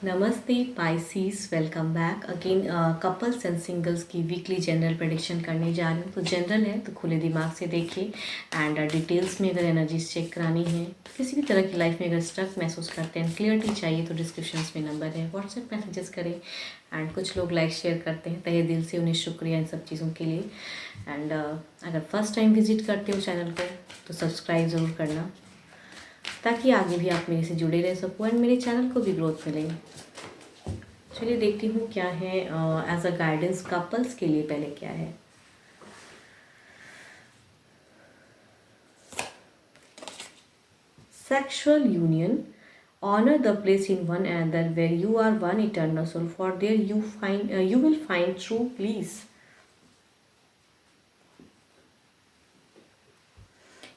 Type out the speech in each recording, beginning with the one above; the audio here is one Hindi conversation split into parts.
नमस्ते Pisces, welcome back again. Couples and singles की वीकली जनरल प्रेडिक्शन करने जा रही हूँ। तो जनरल है तो खुले दिमाग से देखिए एंड डिटेल्स में अगर एनर्जीज चेक करानी है, किसी भी तरह की लाइफ में अगर स्ट्रक महसूस करते हैं, क्लियरिटी चाहिए तो डिस्क्रिप्शन में नंबर है, व्हाट्सएप मैसेजेस करें। एंड कुछ लोग लाइक शेयर करते हैं, तहे दिल से उन्हें शुक्रिया इन सब चीज़ों के लिए। एंड अगर फर्स्ट टाइम विजिट करते हो चैनल को तो सब्सक्राइब ज़रूर करना, ताकि आगे भी आप मेरे से जुड़े रह सको एंड मेरे चैनल को भी ग्रोथ मिले। चलिए देखती हूँ क्या है एज अ गाइडेंस कपल्स के लिए। पहले क्या है, sexual union, honor the place in one another where you are one eternal soul, for there you will find true bliss।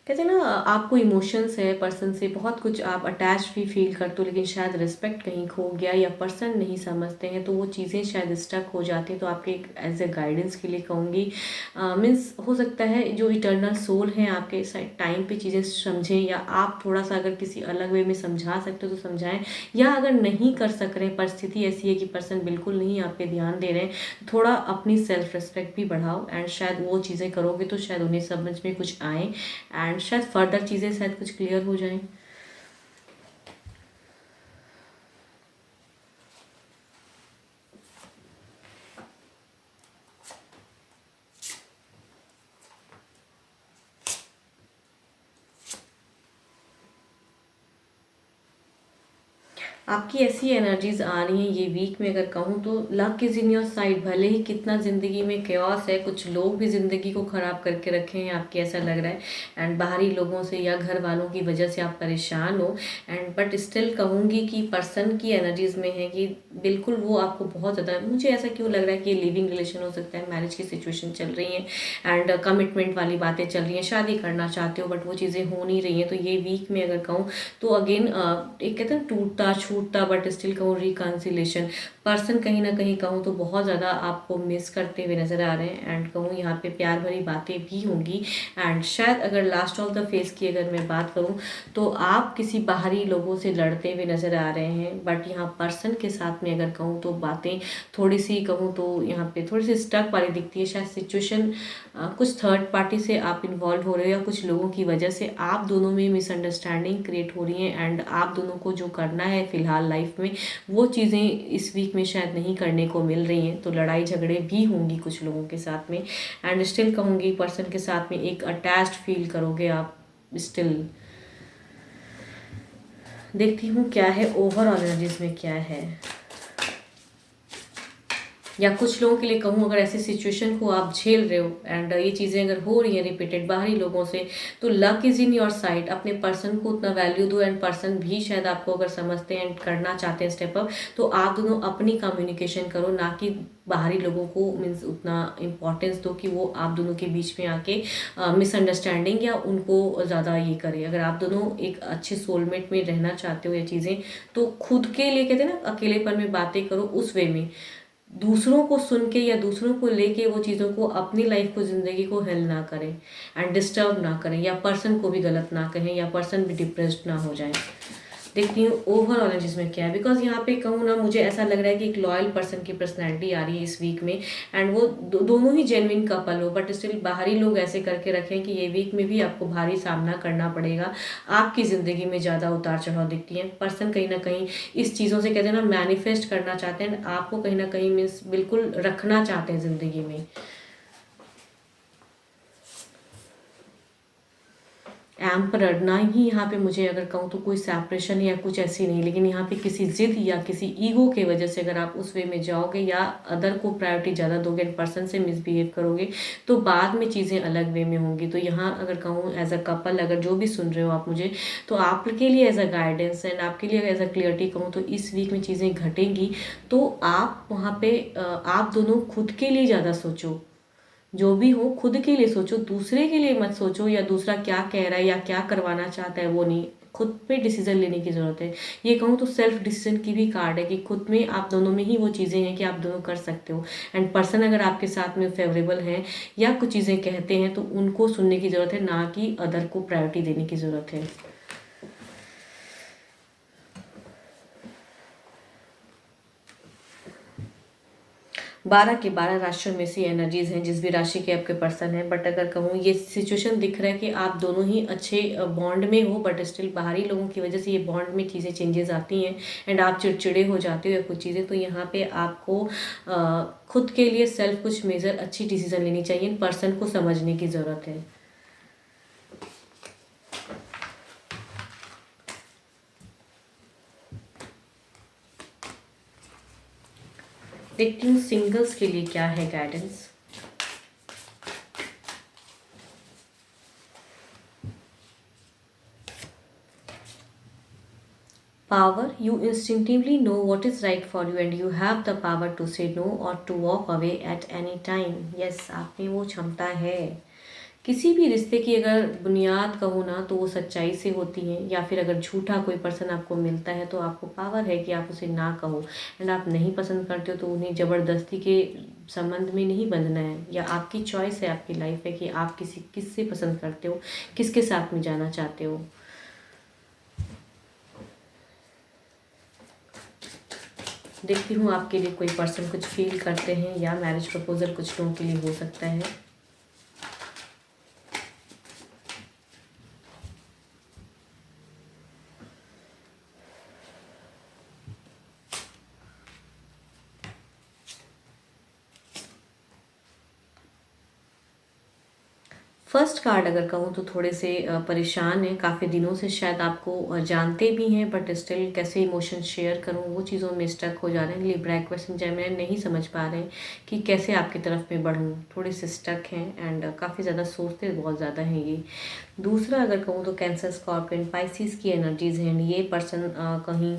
कहते हैं ना, आपको इमोशंस है पर्सन से, बहुत कुछ आप अटैच भी फील करते हो, लेकिन शायद रिस्पेक्ट कहीं खो गया या पर्सन नहीं समझते हैं, तो वो चीज़ें शायद स्टक हो जाती हैं। तो आपके एज ए गाइडेंस के लिए कहूँगी, मीन्स हो सकता है जो इटर्नल सोल हैं आपके टाइम पे चीज़ें समझें, या आप थोड़ा सा अगर किसी अलग वे में समझा सकते हो तो समझाएं, या अगर नहीं कर सक रहे, परिस्थिति ऐसी है कि पर्सन बिल्कुल नहीं आप पे ध्यान दे रहे हैं, तो थोड़ा अपनी सेल्फ रिस्पेक्ट भी बढ़ाओ एंड शायद वो चीज़ें करोगे तो शायद उन्हें समझ में कुछ आए एंड शायद फर्दर चीज़ें शायद कुछ क्लियर हो जाएं। आपकी ऐसी एनर्जीज आ रही हैं ये वीक में। अगर कहूँ तो luck is in your side. भले ही कितना ज़िंदगी में केओस है, कुछ लोग भी ज़िंदगी को ख़राब करके रखे हैं आपकी, ऐसा लग रहा है। एंड बाहरी लोगों से या घर वालों की वजह से आप परेशान हो एंड बट स्टिल कहूँगी कि पर्सन की एनर्जीज में है कि बिल्कुल वो आपको बहुत ज़्यादा, मुझे ऐसा क्यों लग रहा है कि लिविंग रिलेशन हो सकता है, मैरिज की सिचुएशन चल रही है एंड कमिटमेंट वाली बातें चल रही हैं, शादी करना चाहते हो बट वो चीज़ें हो नहीं रही हैं। तो ये वीक में अगर कहूँ तो अगेन एक कहते हैं टूटता छूटता बट स्टिल कहूँ रिकन्सिलेशन। पर्सन कहीं ना कहीं कहूँ तो बहुत ज़्यादा आपको मिस करते हुए नज़र आ रहे हैं एंड कहूँ यहाँ पे प्यार भरी बातें भी होंगी। एंड शायद अगर लास्ट ऑफ द फेस की अगर मैं बात करूँ तो आप किसी बाहरी लोगों से लड़ते हुए नज़र आ रहे हैं, बट यहाँ पर्सन के साथ में अगर कहूँ तो बातें थोड़ी सी कहूँ तो यहाँ पे थोड़ी सी स्टक वाली दिखती है। शायद सिचुएशन कुछ थर्ड पार्टी से आप इन्वॉल्व हो रहे हो या कुछ लोगों की वजह से आप दोनों में मिसअंडरस्टैंडिंग क्रिएट हो रही है एंड आप दोनों को जो करना है फिलहाल लाइफ में वो चीज़ें इस वीक में शायद नहीं करने को मिल रही हैं। तो लड़ाई झगड़े भी होंगी कुछ लोगों के साथ में एंड स्टिल कहूँगी पर्सन के साथ में एक अटैच्ड फील करोगे आप स्टिल। देखती हूँ क्या है ओवरऑल एनर्जीज में क्या है, या कुछ लोगों के लिए कहूँ अगर ऐसी सिचुएशन को आप झेल रहे हो एंड ये चीज़ें अगर हो रही हैं रिपीटेड बाहरी लोगों से, तो luck is in your side. अपने पर्सन को उतना वैल्यू दो एंड पर्सन भी शायद आपको अगर समझते हैं एंड करना चाहते हैं स्टेप अप, तो आप दोनों अपनी कम्युनिकेशन करो, ना कि बाहरी लोगों को मीन्स उतना इम्पोर्टेंस दो कि वो आप दोनों के बीच में आके मिसअंडरस्टैंडिंग या उनको ज़्यादा ये करे। अगर आप दोनों एक अच्छे सोलमेट में रहना चाहते हो ये चीज़ें, तो खुद के लिए कहते हैं ना अकेलेपन में बातें करो उस वे में, दूसरों को सुन के या दूसरों को लेके वो चीज़ों को अपनी लाइफ को ज़िंदगी को हेल ना करें एंड डिस्टर्ब ना करें, या पर्सन को भी गलत ना कहें या पर्सन भी डिप्रेस्ड ना हो जाए। देखती हूँ ओवरऑल एनर्जीज में क्या है, बिकॉज यहाँ पे कहूँ ना मुझे ऐसा लग रहा है कि एक लॉयल पर्सन की पर्सनैलिटी आ रही है इस वीक में एंड वो दोनों ही जेन्युइन कपल हो, बट स्टिल बाहरी लोग ऐसे करके रखें कि ये वीक में भी आपको भारी सामना करना पड़ेगा। आपकी ज़िंदगी में ज़्यादा उतार चढ़ाव दिखती है। पर्सन कहीं ना कहीं इस चीज़ों से कहते हैं ना मैनिफेस्ट करना चाहते हैं, आपको कहीं ना कहीं मीन्स बिल्कुल रखना चाहते हैं ज़िंदगी में। एम्परर ना ही यहाँ पे मुझे अगर कहूँ तो कोई सेपरेशन या कुछ ऐसी नहीं, लेकिन यहाँ पे किसी जिद या किसी ईगो के वजह से अगर आप उस वे में जाओगे या अदर को प्रायोरिटी ज़्यादा दोगे एंड पर्सन से मिसबिहेव करोगे, तो बाद में चीज़ें अलग वे में होंगी। तो यहाँ अगर कहूँ एज अ कपल, अगर जो भी सुन रहे हो आप मुझे, तो आपके लिए एज अ गाइडेंस एंड आपके लिए एज अ क्लियरिटी कहूँ तो इस वीक में चीज़ें घटेंगी। तो आप वहाँ पे आप दोनों खुद के लिए ज़्यादा सोचो, जो भी हो खुद के लिए सोचो, दूसरे के लिए मत सोचो या दूसरा क्या कह रहा है या क्या करवाना चाहता है वो नहीं। खुद पे डिसीजन लेने की ज़रूरत है। ये कहूँ तो सेल्फ डिसीजन की भी कार्ड है कि खुद में आप दोनों में ही वो चीज़ें हैं कि आप दोनों कर सकते हो एंड पर्सन अगर आपके साथ में फेवरेबल हैं या कुछ चीज़ें कहते हैं तो उनको सुनने की ज़रूरत है, ना कि अदर को प्रायोरिटी देने की ज़रूरत है। 12 के 12 राशियों में से एनर्जीज हैं जिस भी राशि के आपके पर्सन है। बट अगर कहूँ ये सिचुएशन दिख रहा है कि आप दोनों ही अच्छे बॉन्ड में हो, बट स्टिल बाहरी लोगों की वजह से ये बॉन्ड में चीज़ें चेंजेस आती हैं एंड आप चिड़चिड़े हो जाते हो या कुछ चीज़ें। तो यहाँ पे आपको खुद के लिए सेल्फ कुछ मेजर अच्छी डिसीजन लेनी चाहिए, पर्सन को समझने की ज़रूरत है। देखती हूँ सिंगल्स के लिए क्या है guidance. Power, you instinctively know what is right for you and you have the power to say no or to walk away at any time. Yes, आप में वो क्षमता है। किसी भी रिश्ते की अगर बुनियाद कहो ना तो वो सच्चाई से होती है, या फिर अगर झूठा कोई पर्सन आपको मिलता है तो आपको पावर है कि आप उसे ना कहो। एंड आप नहीं पसंद करते हो तो उन्हें ज़बरदस्ती के संबंध में नहीं बंधना है, या आपकी चॉइस है, आपकी लाइफ है कि आप किससे पसंद करते हो, किसके साथ में जाना चाहते हो। देखती हूँ आपके लिए कोई पर्सन कुछ फील करते हैं या मैरिज प्रपोजल कुछ लोगों के लिए हो सकता है। फर्स्ट कार्ड अगर कहूँ तो थोड़े से परेशान हैं, काफ़ी दिनों से शायद आपको जानते भी हैं बट स्टिल कैसे इमोशन शेयर करूँ वो चीज़ों में स्टक हो जा रहे हैं। लिब्रा एक्वेरियस जेमिनी नहीं समझ पा रहे हैं कि कैसे आपकी तरफ में बढ़ूँ, थोड़े से स्टक हैं एंड काफ़ी ज़्यादा सोचते बहुत ज़्यादा हैं ये। दूसरा अगर कहूँ तो कैंसर, स्कॉर्पियन, पाइसिस की एनर्जीज हैं। ये पर्सन कहीं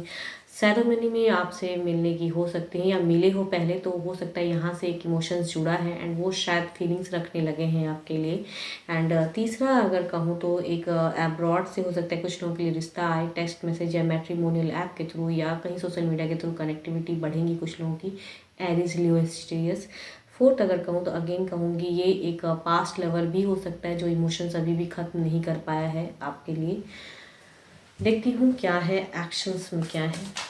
सेरेमनी में आपसे मिलने की हो सकती है या मिले हो पहले, तो हो सकता है यहाँ से एक इमोशंस जुड़ा है एंड वो शायद फीलिंग्स रखने लगे हैं आपके लिए। एंड तीसरा अगर कहूँ तो एक अब्रॉड से हो सकता है कुछ लोगों के लिए रिश्ता आए, टेक्स्ट मैसेज या मैट्रिमोनियल ऐप के थ्रू या कहीं सोशल मीडिया के थ्रू कनेक्टिविटी बढ़ेंगी कुछ लोगों की। एरीज, लियो, एक्वेरियस। फोर्थ अगर कहूँ तो अगेन कहूँगी ये एक पास्ट लवर भी हो सकता है जो इमोशंस अभी भी ख़त्म नहीं कर पाया है आपके लिए। देखती हूँ क्या है एक्शंस में क्या है।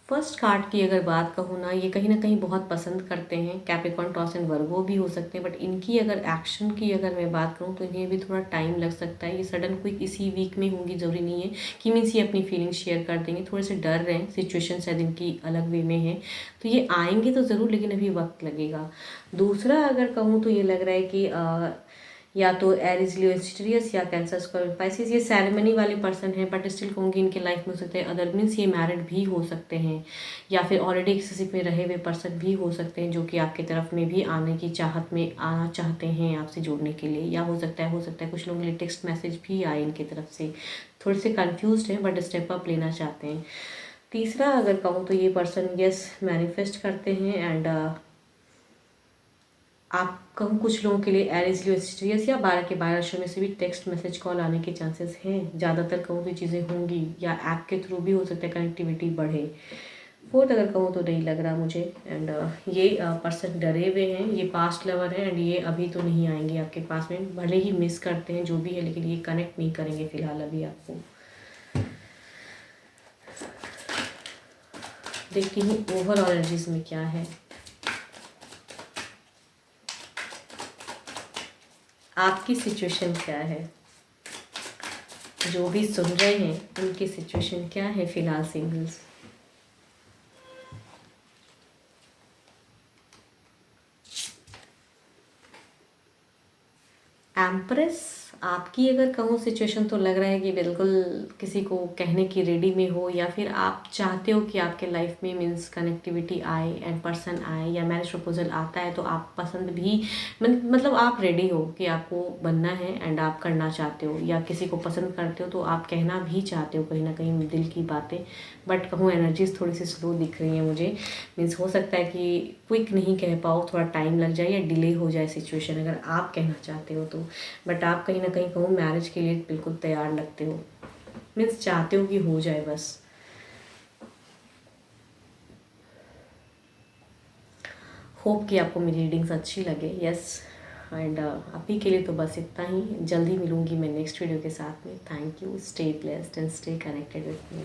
फर्स्ट कार्ड की अगर बात कहूँ ना, ये कहीं ना कहीं बहुत पसंद करते हैं, कैप्रिकॉर्न, टॉरस एंड वर्गो भी हो सकते हैं। बट इनकी अगर एक्शन की अगर मैं बात करूँ तो इन्हें भी थोड़ा टाइम लग सकता है। ये सडन कोई इसी वीक में होंगी, ज़रूरी नहीं है कि मीन्स ये अपनी फीलिंग्स शेयर कर देंगे। थोड़े से डर रहे हैं, सिचुएशन शायद इनकी अलग वे में है, तो ये आएंगे तो ज़रूर लेकिन अभी वक्त लगेगा। दूसरा अगर कहूँ तो ये लग रहा है कि या तो एरीज, लियो, एक्वेरियस या कैंसर, स्कॉर्पियो, पाइसिस ये सेरेमनी वाले पर्सन हैं बट स्टिल कहूँगी इनके लाइफ में हो सकते हैं अदर, मीन्स ये मैरिड भी हो सकते हैं या फिर ऑलरेडी रिलेशनशिप में रहे हुए पर्सन भी हो सकते हैं जो कि आपकी तरफ में भी आने की चाहत में आना चाहते हैं आपसे जुड़ने के लिए। या हो सकता है कुछ लोगों के लिए टेक्स्ट मैसेज भी आए इनकी तरफ से, थोड़े से कन्फ्यूज्ड हैं बट स्टेप अप लेना चाहते हैं। तीसरा अगर कहूँ तो ये पर्सन यस मैनिफेस्ट करते हैं एंड आप कहूँ कुछ लोगों के लिए एरीज, लियो, एक्वेरियस या 12 के 12 राशियों में से भी टेक्स्ट मैसेज कॉल आने के चांसेस हैं। ज़्यादातर कहूँ तो चीज़ें होंगी या ऐप के थ्रू भी हो सकता है कनेक्टिविटी बढ़े। फोर्थ अगर कहूँ तो नहीं लग रहा मुझे एंड ये पर्सन डरे हुए हैं, ये पास्ट लवर है एंड ये अभी तो नहीं आएंगे आपके पास में, भले ही मिस करते हैं जो भी है लेकिन ये कनेक्ट नहीं करेंगे फिलहाल अभी आपको। देखती हूँ ओवरऑल एनर्जीज में क्या है। आपकी सिचुएशन क्या है, जो भी सुन रहे हैं उनकी सिचुएशन क्या है फिलहाल सिंगल्स। एम्प्रेस, आपकी अगर कहूँ सिचुएशन तो लग रहा है कि बिल्कुल किसी को कहने की रेडी में हो या फिर आप चाहते हो कि आपके लाइफ में मीन्स कनेक्टिविटी आए एंड पर्सन आए या मैरिज प्रपोजल आता है तो आप पसंद भी मतलब आप रेडी हो कि आपको बनना है एंड आप करना चाहते हो, या किसी को पसंद करते हो तो आप कहना भी चाहते हो कहीं ना कहीं दिल की बातें। बट कहूँ एनर्जीज थोड़ी सी स्लो दिख रही हैं मुझे, मीन्स हो सकता है कि क्विक नहीं कह पाओ, थोड़ा टाइम लग जाए या डिले हो जाए सिचुएशन अगर आप कहना चाहते हो तो। बट आप कहीं ना कहीं कहूँ मैरिज के लिए बिल्कुल तैयार लगते हो, मीन्स चाहते हो कि हो जाए बस। होप कि आपको मेरी रीडिंग्स अच्छी लगे। यस, एंड अभी के लिए तो बस इतना ही। जल्दी मिलूँगी मैं नेक्स्ट वीडियो के साथ में। Thank you, stay blessed and stay connected with me.